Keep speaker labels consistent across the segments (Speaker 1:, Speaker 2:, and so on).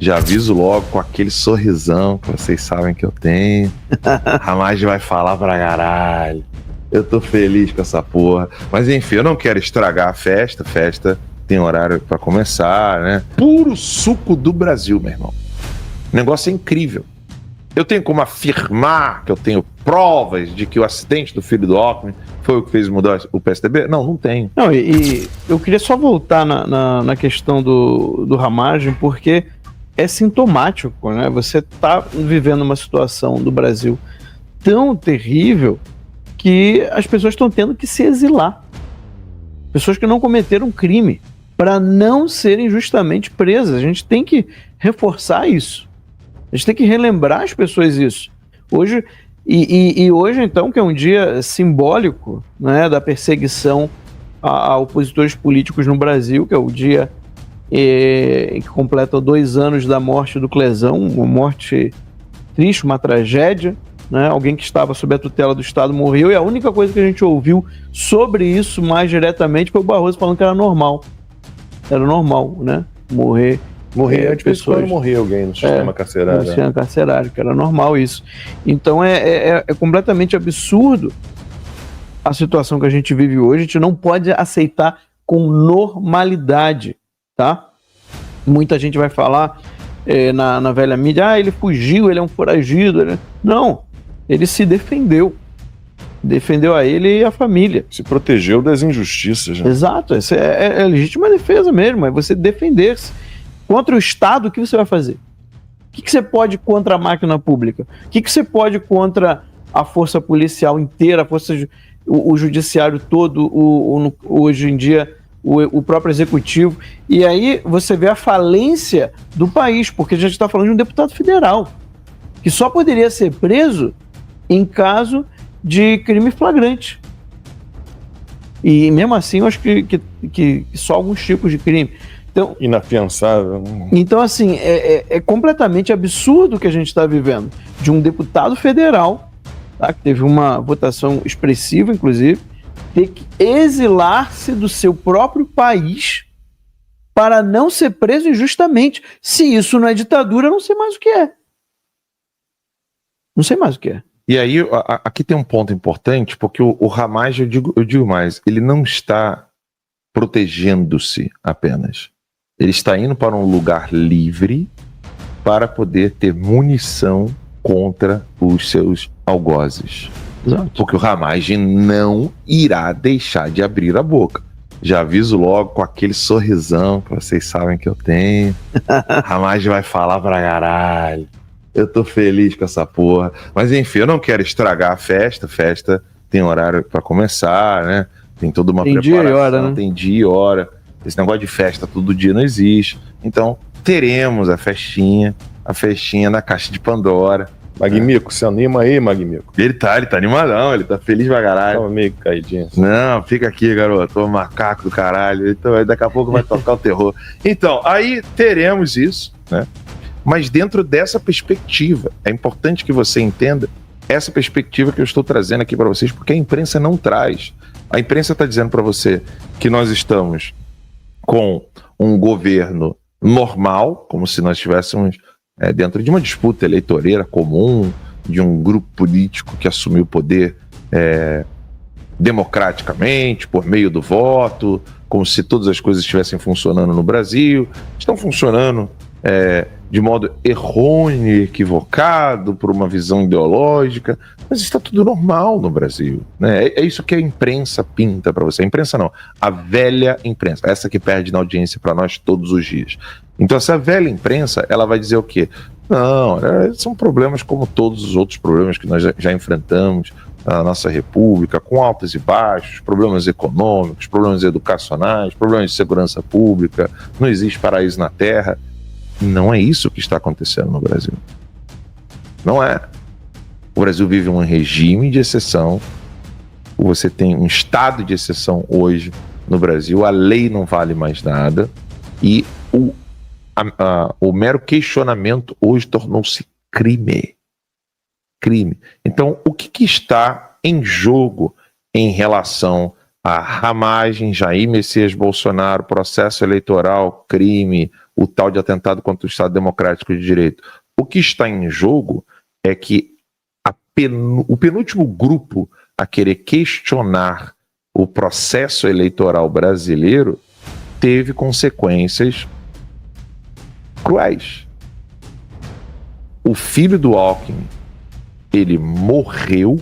Speaker 1: Já aviso logo com aquele sorrisão que vocês sabem que eu tenho. Ramagem vai falar pra caralho. Eu tô feliz com essa porra. Mas enfim, eu não quero estragar a festa. Festa tem horário pra começar, né? Puro suco do Brasil, meu irmão. O negócio é incrível. Eu tenho como afirmar que eu tenho provas de que o acidente do filho do Alckmin foi o que fez mudar o PSDB? Não, não tenho.
Speaker 2: Não, e eu queria só voltar na questão do Ramagem, porque é sintomático, né? Você está vivendo uma situação do Brasil tão terrível que as pessoas estão tendo que se exilar. Pessoas que não cometeram crime para não serem justamente presas. A gente tem que reforçar isso. A gente tem que relembrar as pessoas isso. Hoje, hoje, então, que é um dia simbólico, né, da perseguição a opositores políticos no Brasil, que é o dia que completa 2 anos da morte do Clezão, uma morte triste, uma tragédia, né? Alguém que estava sob a tutela do Estado morreu, e a única coisa que a gente ouviu sobre isso mais diretamente foi o Barroso falando que era normal. Era normal, né? Morrer
Speaker 1: de pessoas. Quando morrer alguém no sistema carcerário.
Speaker 2: No sistema carcerário, que era normal isso. Então é completamente absurdo a situação que a gente vive hoje. A gente não pode aceitar com normalidade, tá? Muita gente vai falar na velha mídia, ele fugiu, ele é um foragido. Não, ele se defendeu. Defendeu a ele e a família.
Speaker 1: Se protegeu das injustiças. Né?
Speaker 2: Exato, essa é legítima defesa mesmo, é você defender-se. Contra o Estado, o que você vai fazer? O que você pode contra a máquina pública? O que você pode contra a força policial inteira, o judiciário todo, hoje em dia, o próprio executivo? E aí você vê a falência do país, porque a gente está falando de um deputado federal, que só poderia ser preso em caso de crime flagrante. E mesmo assim, eu acho que só alguns tipos de crime. Então,
Speaker 1: inafiançável.
Speaker 2: Então, assim, é completamente absurdo o que a gente está vivendo. De um deputado federal, tá, que teve uma votação expressiva, inclusive, ter que exilar-se do seu próprio país para não ser preso injustamente. Se isso não é ditadura, eu não sei mais o que é. Não sei mais o que é.
Speaker 1: E aí, aqui tem um ponto importante, porque o Ramagem, eu digo mais, ele não está protegendo-se apenas. Ele está indo para um lugar livre para poder ter munição contra os seus algozes.
Speaker 2: Exato.
Speaker 1: Porque o Ramagem não irá deixar de abrir a boca. Já aviso logo com aquele sorrisão que vocês sabem que eu tenho. Ramagem vai falar pra caralho. Eu tô feliz com essa porra. Mas enfim, eu não quero estragar a festa. Festa tem horário para começar, né? Tem toda uma preparação.
Speaker 2: Dia e hora, né?
Speaker 1: Tem dia e hora. Esse negócio de festa todo dia não existe. Então, teremos a festinha na caixa de Pandora.
Speaker 3: Magmico, se anima aí, Magmico.
Speaker 1: Ele tá animadão, ele tá feliz pra caralho.
Speaker 3: Tava meio caidinho.
Speaker 1: Não, fica aqui, garoto, ô macaco do caralho. Então, daqui a pouco vai tocar o terror. Então, aí teremos isso, né? Mas dentro dessa perspectiva, é importante que você entenda essa perspectiva que eu estou trazendo aqui para vocês, porque a imprensa não traz. A imprensa está dizendo para você que nós estamos com um governo normal, como se nós estivéssemos dentro de uma disputa eleitoreira comum, de um grupo político que assumiu o poder democraticamente, por meio do voto, como se todas as coisas estivessem funcionando no Brasil. Estão funcionando de modo errôneo e equivocado, por uma visão ideológica, mas está tudo normal no Brasil, né? É isso que a imprensa pinta para você. A imprensa não, a velha imprensa, essa que perde na audiência para nós todos os dias. Então essa velha imprensa, ela vai dizer o quê? Não, são problemas como todos os outros problemas que nós já enfrentamos na nossa república, com altos e baixos, problemas econômicos, problemas educacionais, problemas de segurança pública, não existe paraíso na terra. Não é isso que está acontecendo no Brasil. Não é. O Brasil vive um regime de exceção. Você tem um estado de exceção hoje no Brasil. A lei não vale mais nada. E o mero questionamento hoje tornou-se crime. Crime. Então, o que está em jogo em relação a Ramagem, Jair Messias Bolsonaro, processo eleitoral, crime, o tal de atentado contra o Estado Democrático de Direito. O que está em jogo é que o penúltimo grupo a querer questionar o processo eleitoral brasileiro teve consequências cruéis. O filho do Alckmin, ele morreu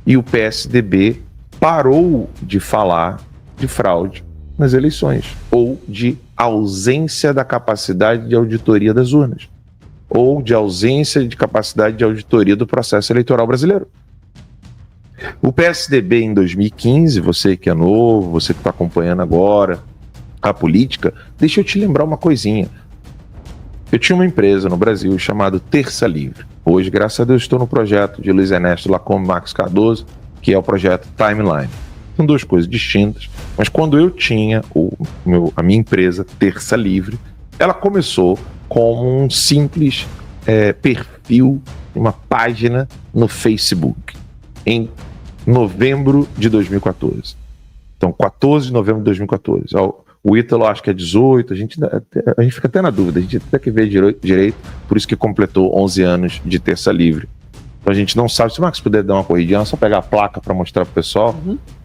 Speaker 1: e o PSDB parou de falar de fraude nas eleições ou de ausência da capacidade de auditoria das urnas ou de ausência de capacidade de auditoria do processo eleitoral brasileiro. O PSDB em 2015, você que é novo, você que está acompanhando agora a política, deixa eu te lembrar uma coisinha. Eu tinha uma empresa no Brasil chamada Terça Livre. Hoje, graças a Deus, estou no projeto de Luiz Ernesto Lacombe e Marcos Cardoso, que é o projeto Timeline. São duas coisas distintas, mas quando eu tinha a minha empresa Terça Livre, ela começou como um simples perfil, uma página no Facebook, em novembro de 2014. Então, 14 de novembro de 2014. O Ítalo acho que é 18, a gente fica até na dúvida, a gente tem que ver direito, por isso que completou 11 anos de Terça Livre. Então a gente não sabe, se o Marcos puder dar uma corridinha, é só pegar a placa para mostrar para o pessoal.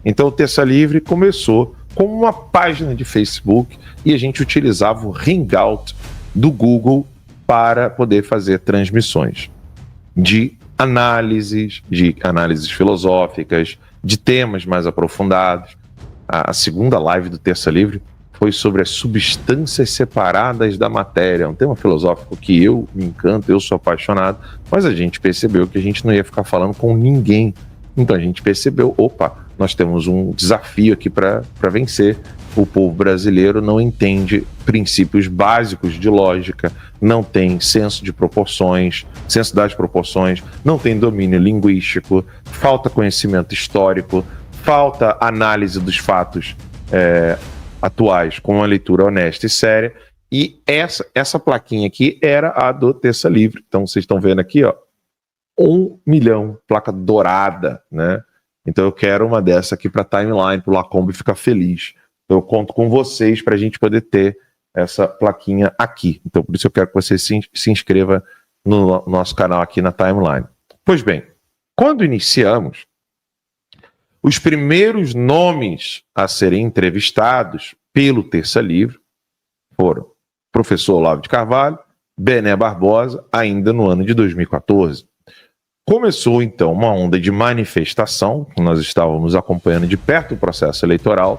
Speaker 1: Então o Terça Livre começou como uma página de Facebook e a gente utilizava o Hangout do Google para poder fazer transmissões de análises filosóficas, de temas mais aprofundados. A segunda live do Terça Livre foi sobre as substâncias separadas da matéria, um tema filosófico que eu me encanto, eu sou apaixonado, mas a gente percebeu que a gente não ia ficar falando com ninguém. Então a gente percebeu, nós temos um desafio aqui para vencer. O povo brasileiro não entende princípios básicos de lógica, não tem senso das proporções, não tem domínio linguístico, falta conhecimento histórico, falta análise dos fatos atuais com uma leitura honesta e séria. E essa plaquinha aqui era a do Terça Livre. Então vocês estão vendo aqui, 1 milhão, placa dourada, né? Então eu quero uma dessa aqui para Timeline, para o Lacombe ficar feliz. Eu conto com vocês para a gente poder ter essa plaquinha aqui. Então por isso eu quero que você se inscreva no nosso canal aqui na Timeline. Pois bem, quando iniciamos, os primeiros nomes a serem entrevistados pelo Terça Livre foram o professor Olavo de Carvalho, Bené Barbosa, ainda no ano de 2014. Começou, então, uma onda de manifestação, nós estávamos acompanhando de perto o processo eleitoral,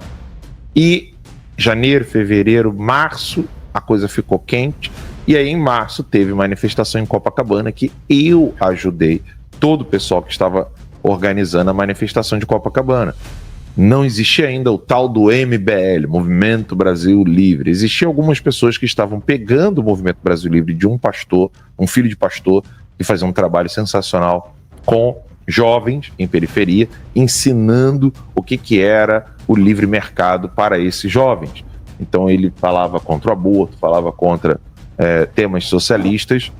Speaker 1: e janeiro, fevereiro, março, a coisa ficou quente, e aí em março teve manifestação em Copacabana, que eu ajudei todo o pessoal que estava organizando a manifestação de Copacabana. Não existia ainda o tal do MBL, Movimento Brasil Livre. Existiam algumas pessoas que estavam pegando o Movimento Brasil Livre de um pastor, um filho de pastor, que fazia um trabalho sensacional com jovens em periferia, ensinando o que era o livre mercado para esses jovens. Então ele falava contra o aborto, falava contra temas socialistas,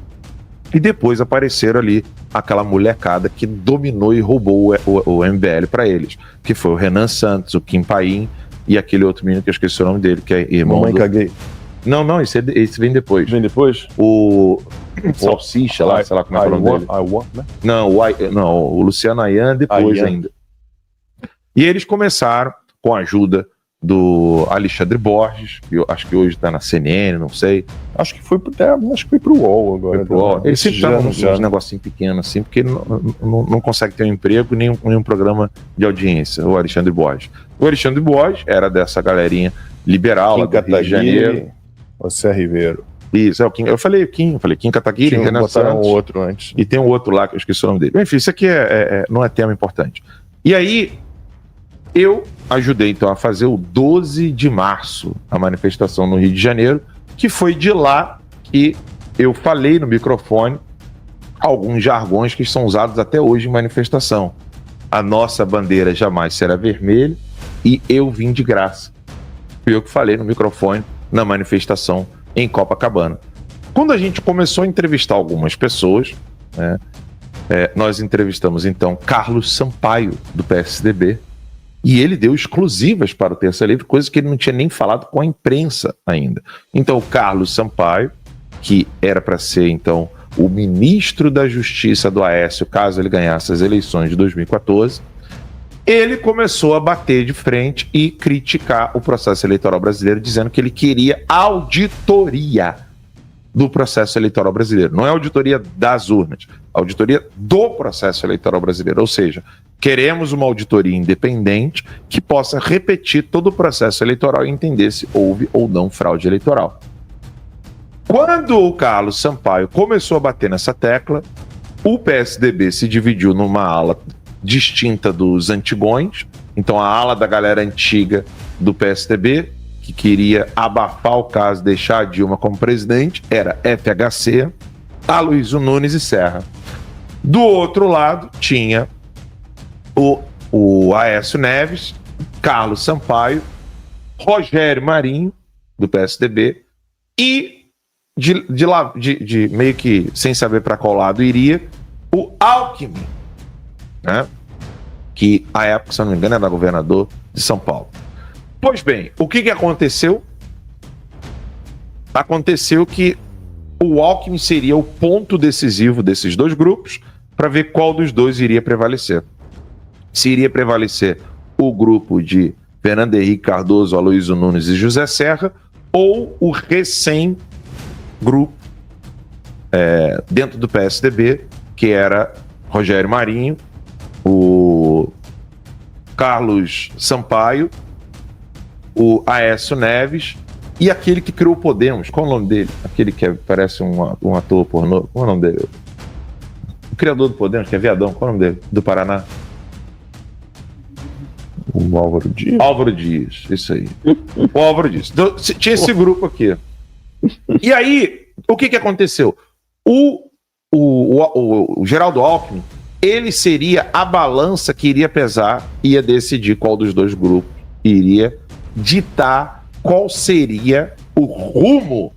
Speaker 1: e depois apareceram ali aquela molecada que dominou e roubou o MBL para eles, que foi o Renan Santos, o Kim Paim e aquele outro menino que eu esqueci o nome dele, que é irmão
Speaker 3: Mamãe Caguei.
Speaker 1: Não, esse vem depois.
Speaker 3: Vem depois?
Speaker 1: O Salsicha lá, sei lá como é o nome dele.
Speaker 3: Né?
Speaker 1: Não, o Luciano Ayan depois ainda. E eles começaram, com a ajuda do Alexandre Borges, que eu acho que hoje está na CNN, não sei.
Speaker 3: Acho que foi pro UOL agora.
Speaker 1: Pro UOL. Ele sempre está num negocinho pequeno assim, porque ele não consegue ter um emprego nem um programa de audiência, o Alexandre Borges. O Alexandre Borges era dessa galerinha liberal, lá do Rio de Janeiro.
Speaker 3: José Ribeiro.
Speaker 1: Isso, eu falei Kim Kataguiri, Renan Santos.
Speaker 3: Um outro antes.
Speaker 1: E tem um outro lá que eu esqueci o nome dele. Enfim, isso aqui não é tema importante. E aí, eu ajudei então a fazer o 12 de março, a manifestação no Rio de Janeiro, que foi de lá que eu falei no microfone alguns jargões que são usados até hoje em manifestação. A nossa bandeira jamais será vermelha e eu vim de graça. Fui eu que falei no microfone na manifestação em Copacabana. Quando a gente começou a entrevistar algumas pessoas, né, nós entrevistamos então Carlos Sampaio, do PSDB, E ele deu exclusivas para o Terça Livre, coisa que ele não tinha nem falado com a imprensa ainda. Então, o Carlos Sampaio, que era para ser, então, o ministro da Justiça do Aécio, caso ele ganhasse as eleições de 2014, ele começou a bater de frente e criticar o processo eleitoral brasileiro, dizendo que ele queria auditoria do processo eleitoral brasileiro. Não é auditoria das urnas, auditoria do processo eleitoral brasileiro. Ou seja, queremos uma auditoria independente que possa repetir todo o processo eleitoral e entender se houve ou não fraude eleitoral. Quando o Carlos Sampaio começou a bater nessa tecla, o PSDB se dividiu numa ala distinta dos antigões. Então, a ala da galera antiga do PSDB, que queria abafar o caso, deixar a Dilma como presidente, era FHC, Aloysio Nunes e Serra. Do outro lado, tinha o Aécio Neves, Carlos Sampaio, Rogério Marinho, do PSDB, e de meio que sem saber para qual lado iria, o Alckmin, né? Que à época, se eu não me engano, era governador de São Paulo. Pois bem, o que aconteceu? Aconteceu que o Alckmin seria o ponto decisivo desses dois grupos para ver qual dos dois iria prevalecer. Se iria prevalecer o grupo de Fernando Henrique Cardoso, Aloysio Nunes e José Serra, ou o recém-grupo dentro do PSDB, que era Rogério Marinho, o Carlos Sampaio, o Aécio Neves e aquele que criou o Podemos. Qual é o nome dele? Aquele que parece um ator pornô. Qual é o nome dele? O criador do Podemos, que é viadão. Qual é o nome dele? Do Paraná?
Speaker 3: O Álvaro Dias?
Speaker 1: Álvaro Dias, isso aí. O Álvaro Dias. Então, tinha esse grupo aqui. E aí, o que aconteceu? O Geraldo Alckmin, ele seria a balança que iria pesar, ia decidir qual dos dois grupos iria ditar qual seria o rumo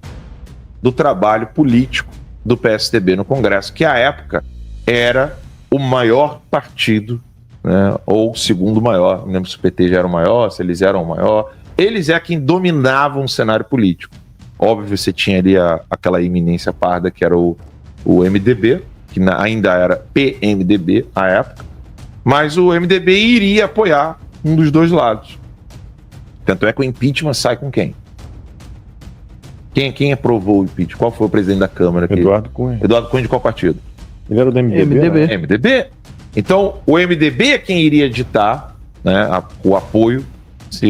Speaker 1: do trabalho político do PSDB no Congresso, que à época era o maior partido, né, ou o segundo maior. Não lembro se o PT já era o maior, se eles eram o maior. Eles é quem dominavam o cenário político. Óbvio, você tinha ali aquela eminência parda que era o MDB, que ainda era PMDB à época, mas o MDB iria apoiar um dos dois lados. Tanto é que o impeachment sai com quem? Quem aprovou o impeachment? Qual foi o presidente da Câmara aqui?
Speaker 3: Eduardo Cunha.
Speaker 1: Eduardo Cunha de qual partido?
Speaker 3: Ele era do MDB.
Speaker 2: MDB.
Speaker 3: Né?
Speaker 1: MDB. Então, o MDB é quem iria ditar, né, o apoio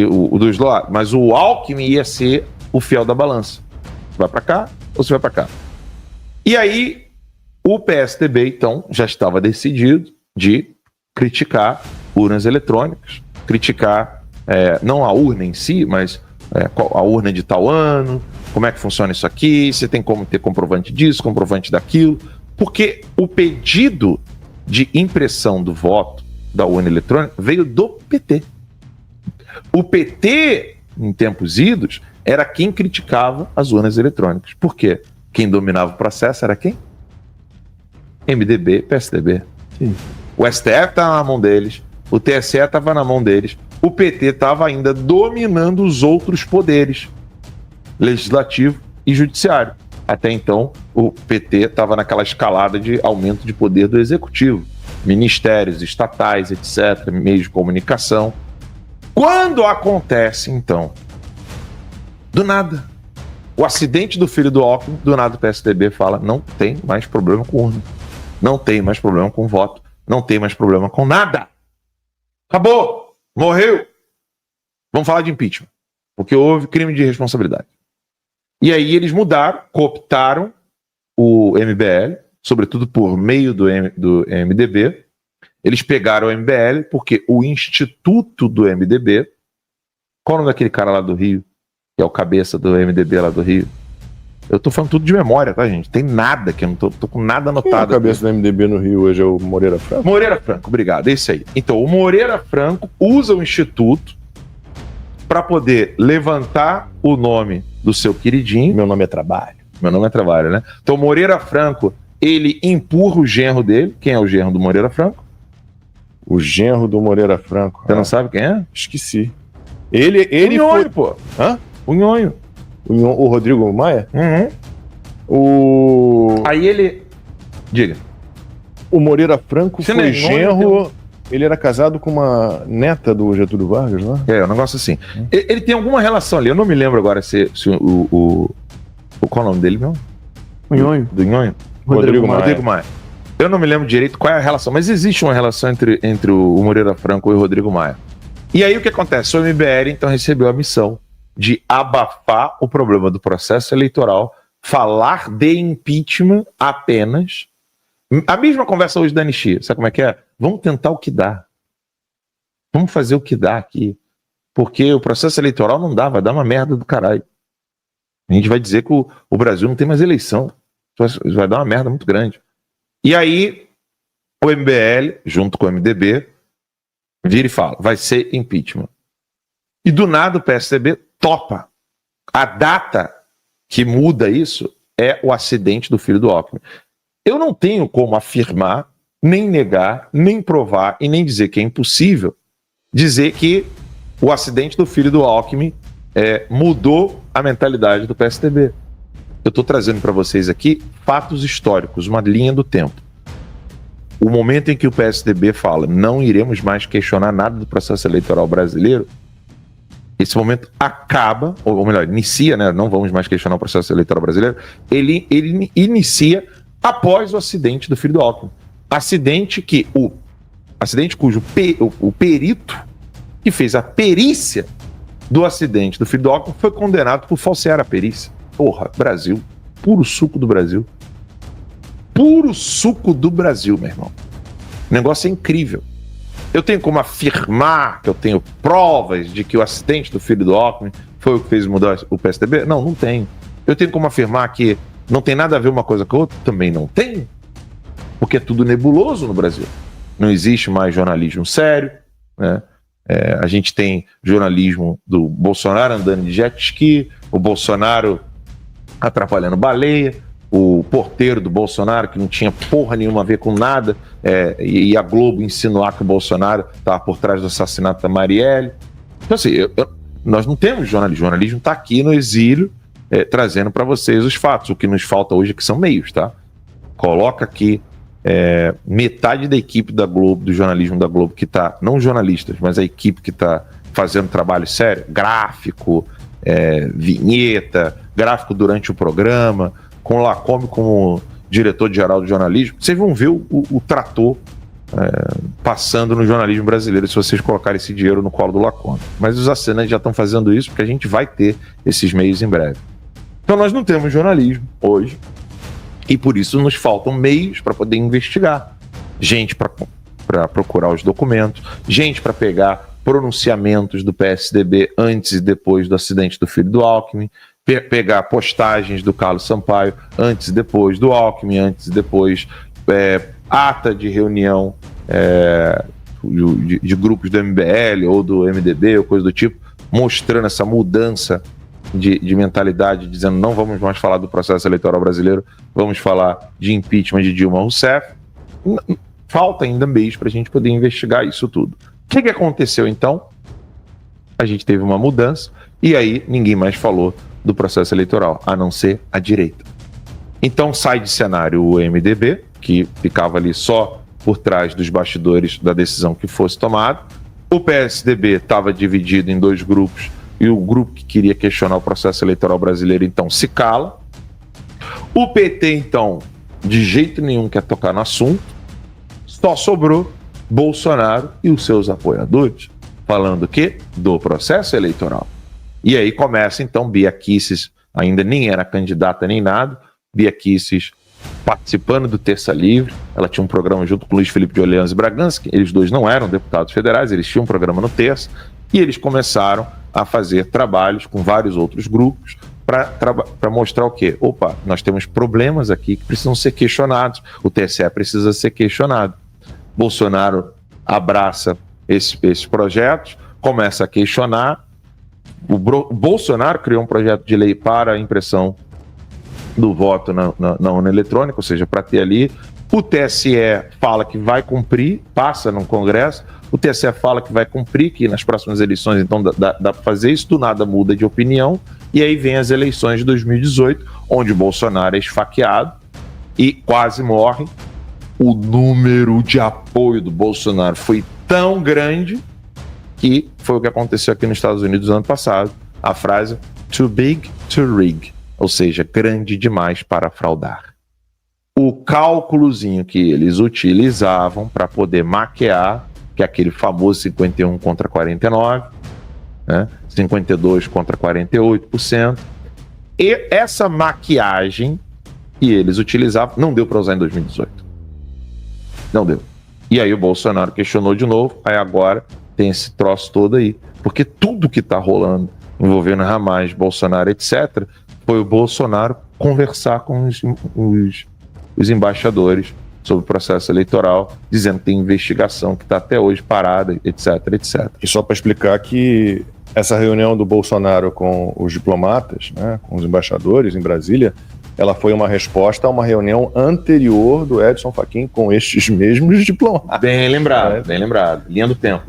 Speaker 1: o dos lados, mas o Alckmin ia ser o fiel da balança. Você vai para cá ou você vai para cá? E aí, o PSDB, então, já estava decidido de criticar urnas eletrônicas, criticar não a urna em si, mas a urna de tal ano, como é que funciona isso aqui, você tem como ter comprovante disso, comprovante daquilo, porque o pedido de impressão do voto da urna eletrônica veio do PT. O PT, em tempos idos, era quem criticava as urnas eletrônicas. Por quê? Quem dominava o processo era quem? MDB, PSDB.
Speaker 3: Sim.
Speaker 1: O STF estava na mão deles, o TSE estava na mão deles, o PT estava ainda dominando os outros poderes, legislativo e judiciário. Até então, o PT estava naquela escalada de aumento de poder do executivo, ministérios, estatais, etc., meios de comunicação. Quando acontece, então, do nada, o acidente do filho do Alckmin, do nada o PSDB fala, não tem mais problema com urna, não tem mais problema com voto, não tem mais problema com nada. Acabou! Morreu! Vamos falar de impeachment, porque houve crime de responsabilidade. E aí eles mudaram, cooptaram o MBL, sobretudo por meio do MDB. Eles pegaram o MBL porque o instituto do MDB... Qual é o nome daquele cara lá do Rio, que é o cabeça do MDB lá do Rio? Eu tô falando tudo de memória, tá, gente? Tem nada que eu não tô com nada anotado.
Speaker 3: Quem é o cabeça do MDB no Rio hoje é o Moreira Franco?
Speaker 1: Moreira Franco, obrigado, é isso aí. Então, o Moreira Franco usa o instituto para poder levantar o nome do seu queridinho.
Speaker 3: Meu nome é Trabalho.
Speaker 1: Meu nome é Trabalho, né? Então, Moreira Franco, ele empurra o genro dele. Quem é o genro do Moreira Franco?
Speaker 3: O genro do Moreira Franco.
Speaker 1: Você não sabe quem é?
Speaker 3: Esqueci. Ele
Speaker 1: o
Speaker 3: foi...
Speaker 1: Nhonho, pô.
Speaker 3: Hã?
Speaker 1: O Nhonho.
Speaker 3: O Rodrigo Maia?
Speaker 1: Uhum. Aí ele... Diga.
Speaker 3: O Moreira Franco
Speaker 1: Você
Speaker 3: foi genro... Ele era casado com uma neta do Getúlio Vargas, não é?
Speaker 1: É, um negócio assim. Ele tem alguma relação ali. Eu não me lembro agora se qual é o nome dele mesmo?
Speaker 2: O Nhonho.
Speaker 1: Do Nhonho?
Speaker 3: Rodrigo
Speaker 1: Maia. Eu não me lembro direito qual é a relação, mas existe uma relação entre o Moreira Franco e o Rodrigo Maia. E aí o que acontece? O MBL então recebeu a missão de abafar o problema do processo eleitoral, falar de impeachment apenas. A mesma conversa hoje da anistia, sabe como é que é? Vamos tentar o que dá. Vamos fazer o que dá aqui. Porque o processo eleitoral não dá, vai dar uma merda do caralho. A gente vai dizer que o Brasil não tem mais eleição. Vai dar uma merda muito grande. E aí, o MBL, junto com o MDB, vira e fala, vai ser impeachment. E do nada o PSDB topa. A data que muda isso é o acidente do filho do Alckmin. Eu não tenho como afirmar, nem negar, nem provar e nem dizer que é impossível dizer que o acidente do filho do Alckmin mudou a mentalidade do PSDB. Eu estou trazendo para vocês aqui fatos históricos, uma linha do tempo. O momento em que o PSDB fala não iremos mais questionar nada do processo eleitoral brasileiro, esse momento acaba, ou melhor, inicia, né? Não vamos mais questionar o processo eleitoral brasileiro, ele inicia após o acidente do filho do Alckmin. Acidente cujo o perito que fez a perícia do acidente do filho do Alckmin foi condenado por falsear a perícia. Porra, Brasil. Puro suco do Brasil. Puro suco do Brasil, meu irmão. O negócio é incrível. Eu tenho como afirmar que eu tenho provas de que o acidente do filho do Alckmin foi o que fez mudar o PSDB? Não, não tenho. Eu tenho como afirmar que não tem nada a ver uma coisa com a outra? Também não tenho. Porque é tudo nebuloso no Brasil. Não existe mais jornalismo sério, né? A gente tem jornalismo do Bolsonaro andando de jet ski, o Bolsonaro atrapalhando baleia, o porteiro do Bolsonaro, que não tinha porra nenhuma a ver com nada, e a Globo insinuar que o Bolsonaro estava por trás do assassinato da Marielle. Então, assim, nós não temos jornalismo. O jornalismo está aqui no exílio, trazendo para vocês os fatos. O que nos falta hoje é que são meios, tá? Coloca aqui metade da equipe da Globo, do jornalismo da Globo, que está, não jornalistas, mas a equipe que está fazendo trabalho sério, gráfico, vinheta, gráfico durante o programa, com o Lacombe como diretor-geral do jornalismo. Vocês vão ver o trator passando no jornalismo brasileiro se vocês colocarem esse dinheiro no colo do Lacombe. Mas os assinantes já estão fazendo isso porque a gente vai ter esses meios em breve. Então nós não temos jornalismo hoje e por isso nos faltam meios para poder investigar. Gente para procurar os documentos, gente para pegar pronunciamentos do PSDB antes e depois do acidente do filho do Alckmin, pegar postagens do Carlos Sampaio antes e depois do Alckmin, antes e depois ata de reunião de grupos do MBL ou do MDB ou coisa do tipo, mostrando essa mudança de mentalidade, dizendo não vamos mais falar do processo eleitoral brasileiro, vamos falar de impeachment de Dilma Rousseff. Falta ainda meios para a gente poder investigar isso tudo. O que aconteceu então? A gente teve uma mudança e aí ninguém mais falou do processo eleitoral, a não ser a direita. Então sai de cenário o MDB, que ficava ali só por trás dos bastidores da decisão que fosse tomada. O PSDB estava dividido em dois grupos e o grupo que queria questionar o processo eleitoral brasileiro então se cala. O PT então de jeito nenhum quer tocar no assunto. Só sobrou Bolsonaro e os seus apoiadores falando o quê? Do processo eleitoral. E aí começa então Bia Kicis, ainda nem era candidata nem nada, Bia Kicis participando do Terça Livre, ela tinha um programa junto com Luiz Felipe de Orleans e Bragança, eles dois não eram deputados federais, eles tinham um programa no Terça, e eles começaram a fazer trabalhos com vários outros grupos para mostrar o quê? Opa, nós temos problemas aqui que precisam ser questionados, o TSE precisa ser questionado. Bolsonaro abraça esses projetos, começa a questionar. O Bolsonaro criou um projeto de lei para a impressão do voto na urna eletrônica, ou seja, para ter ali. O TSE fala que vai cumprir, passa no Congresso. O TSE fala que vai cumprir, que nas próximas eleições, então, dá para fazer isso, do nada muda de opinião. E aí vem as eleições de 2018, onde o Bolsonaro é esfaqueado e quase morre. O número de apoio do Bolsonaro foi tão grande que foi o que aconteceu aqui nos Estados Unidos no ano passado. A frase "too big to rig", ou seja, grande demais para fraudar. O cálculozinho que eles utilizavam para poder maquiar, que é aquele famoso 51 contra 49, né? 52 contra 48%. E essa maquiagem que eles utilizavam não deu para usar em 2018. Não deu. E aí o Bolsonaro questionou de novo, aí agora tem esse troço todo aí. Porque tudo que está rolando envolvendo Hamas, Bolsonaro, etc., foi o Bolsonaro conversar com os embaixadores sobre o processo eleitoral, dizendo que tem investigação que está até hoje parada, etc, etc.
Speaker 3: E só para explicar que essa reunião do Bolsonaro com os diplomatas, né, com os embaixadores em Brasília, ela foi uma resposta a uma reunião anterior do Edson Fachin com estes mesmos diplomatas.
Speaker 1: Bem lembrado, bem lembrado. Linha do tempo,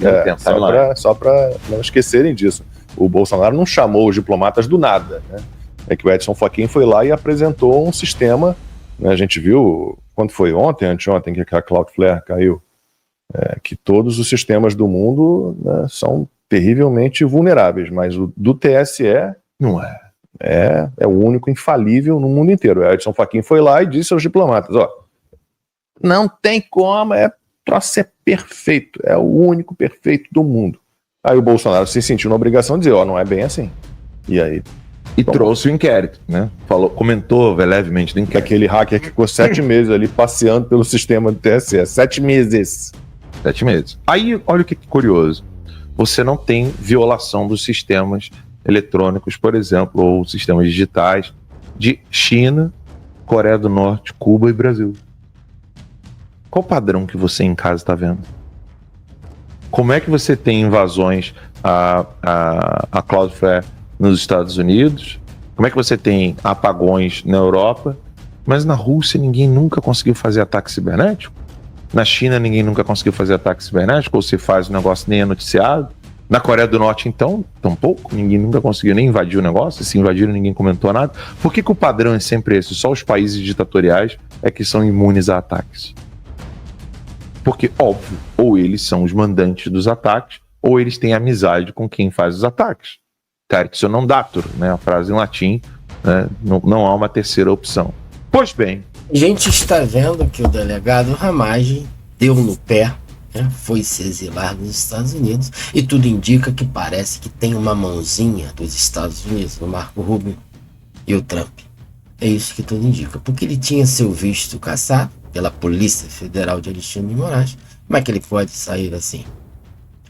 Speaker 3: só para não esquecerem disso. O Bolsonaro não chamou os diplomatas do nada, né? É que o Edson Fachin foi lá e apresentou um sistema, né? A gente viu, quando foi anteontem, que a Cloudflare caiu, que todos os sistemas do mundo, né, são terrivelmente vulneráveis, mas o do TSE não é. É o único infalível no mundo inteiro. O Edson Fachin foi lá e disse aos diplomatas, não tem como, o troço é perfeito, é o único perfeito do mundo. Aí o Bolsonaro se sentiu na obrigação de dizer, não é bem assim. E aí...
Speaker 1: E trouxe o inquérito, né? Comentou levemente do inquérito.
Speaker 3: Aquele hacker que ficou 7 meses ali passeando pelo sistema do TSE. 7 meses.
Speaker 1: 7 meses. Aí, olha o que curioso. Você não tem violação dos sistemas eletrônicos, por exemplo, ou sistemas digitais de China, Coreia do Norte, Cuba e Brasil. Qual o padrão que você em casa está vendo? Como é que você tem invasões a Cloudflare nos Estados Unidos? Como é que você tem apagões na Europa? Mas na Rússia ninguém nunca conseguiu fazer ataque cibernético? Na China ninguém nunca conseguiu fazer ataque cibernético? Ou se faz o negócio nem é noticiado? Na Coreia do Norte, então, tampouco. Ninguém nunca conseguiu nem invadir o negócio. Se invadiram, ninguém comentou nada. Por que o padrão é sempre esse? Só os países ditatoriais é que são imunes a ataques. Porque, óbvio, ou eles são os mandantes dos ataques, ou eles têm amizade com quem faz os ataques. Tertio non datur, né? A frase em latim, né? Não há uma terceira opção. Pois bem.
Speaker 4: A gente está vendo que o delegado Ramagem deu no pé, né? Foi se exilar nos Estados Unidos, e tudo indica que parece que tem uma mãozinha dos Estados Unidos, o Marco Rubio e o Trump. É isso que tudo indica, porque ele tinha seu visto cassado pela Polícia Federal de Alexandre de Moraes. Como é que ele pode sair assim?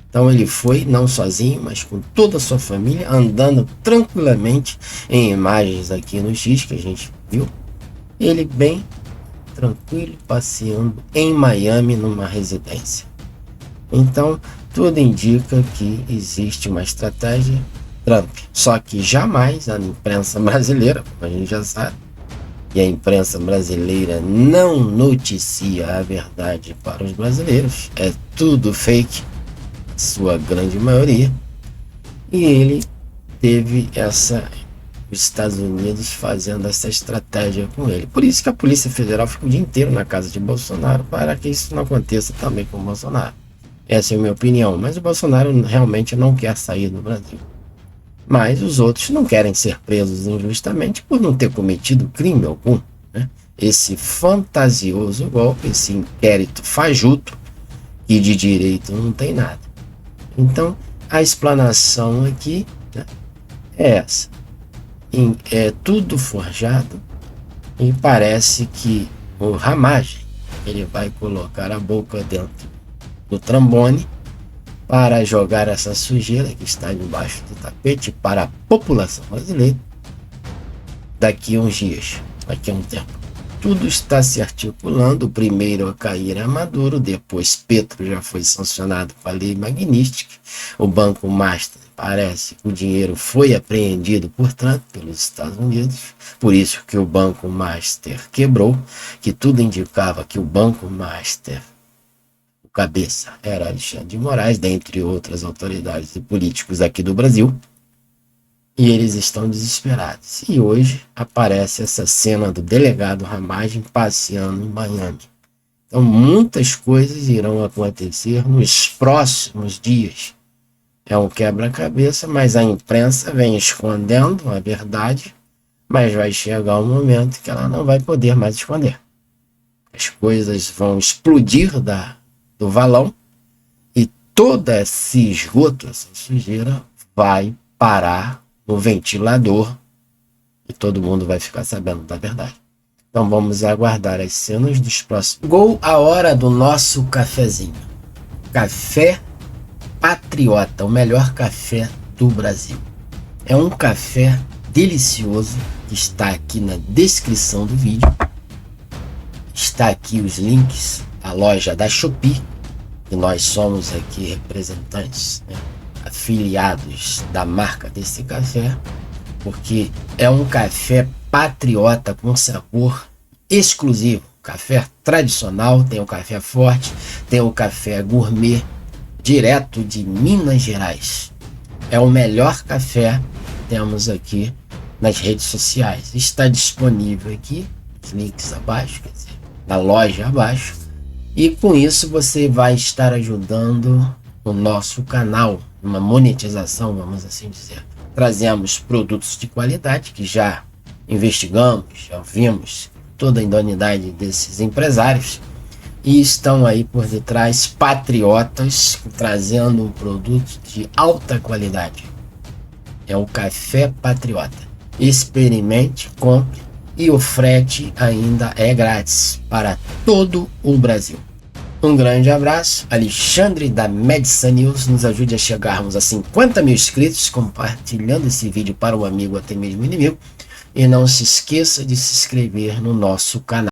Speaker 4: Então ele foi, não sozinho, mas com toda a sua família, andando tranquilamente, em imagens aqui no X que a gente viu. Ele bem tranquilo, passeando em Miami, numa residência. Então, tudo indica que existe uma estratégia Trump. Só que jamais a imprensa brasileira, como a gente já sabe, e a imprensa brasileira não noticia a verdade para os brasileiros. É tudo fake, sua grande maioria. E ele teve os Estados Unidos fazendo essa estratégia com ele. Por isso que a Polícia Federal fica o dia inteiro na casa de Bolsonaro, para que isso não aconteça também com o Bolsonaro. Essa é a minha opinião. Mas o Bolsonaro realmente não quer sair do Brasil. Mas os outros não querem ser presos injustamente por não ter cometido crime algum, né? Esse fantasioso golpe, esse inquérito fajuto, que de direito não tem nada. Então, a explanação aqui, né, é essa. É tudo forjado, e parece que o Ramagem, ele vai colocar a boca dentro do trombone para jogar essa sujeira que está debaixo do tapete para a população brasileira daqui a uns dias, daqui a um tempo. Tudo está se articulando. O primeiro a cair é Maduro, depois Petro já foi sancionado com a lei Magnitsky, o Banco Master parece que o dinheiro foi apreendido por Trump pelos Estados Unidos, por isso que o Banco Master quebrou, que tudo indicava que o Banco Master, o cabeça, era Alexandre de Moraes, dentre outras autoridades e políticos aqui do Brasil, e eles estão desesperados. E hoje aparece essa cena do delegado Ramagem passeando em Miami. Então muitas coisas irão acontecer nos próximos dias. É um quebra-cabeça, mas a imprensa vem escondendo a verdade, mas vai chegar um momento que ela não vai poder mais esconder. As coisas vão explodir do valão e todo esse esgoto, essa sujeira, vai parar no ventilador e todo mundo vai ficar sabendo da verdade. Então vamos aguardar as cenas dos próximos. Chegou a hora do nosso cafezinho. Café Patriota, o melhor café do Brasil. É um café delicioso que está aqui na descrição do vídeo. Está aqui os links da loja da Shopee, e nós somos aqui representantes, né, afiliados da marca desse café, porque é um café patriota com sabor exclusivo. Café tradicional, tem o café forte, tem o café gourmet, direto de Minas Gerais. É o melhor café que temos aqui nas redes sociais. Está disponível aqui, os links abaixo, quer dizer, na loja abaixo. E com isso você vai estar ajudando o nosso canal, uma monetização, vamos assim dizer. Trazemos produtos de qualidade que já investigamos, já vimos toda a idoneidade desses empresários. E estão aí por detrás patriotas trazendo um produto de alta qualidade. É o Café Patriota. Experimente, compre e o frete ainda é grátis para todo o Brasil. Um grande abraço. Alexandre da Medsa News. Nos ajude a chegarmos a 50 mil inscritos, compartilhando esse vídeo para um amigo, até mesmo inimigo. E não se esqueça de se inscrever no nosso canal.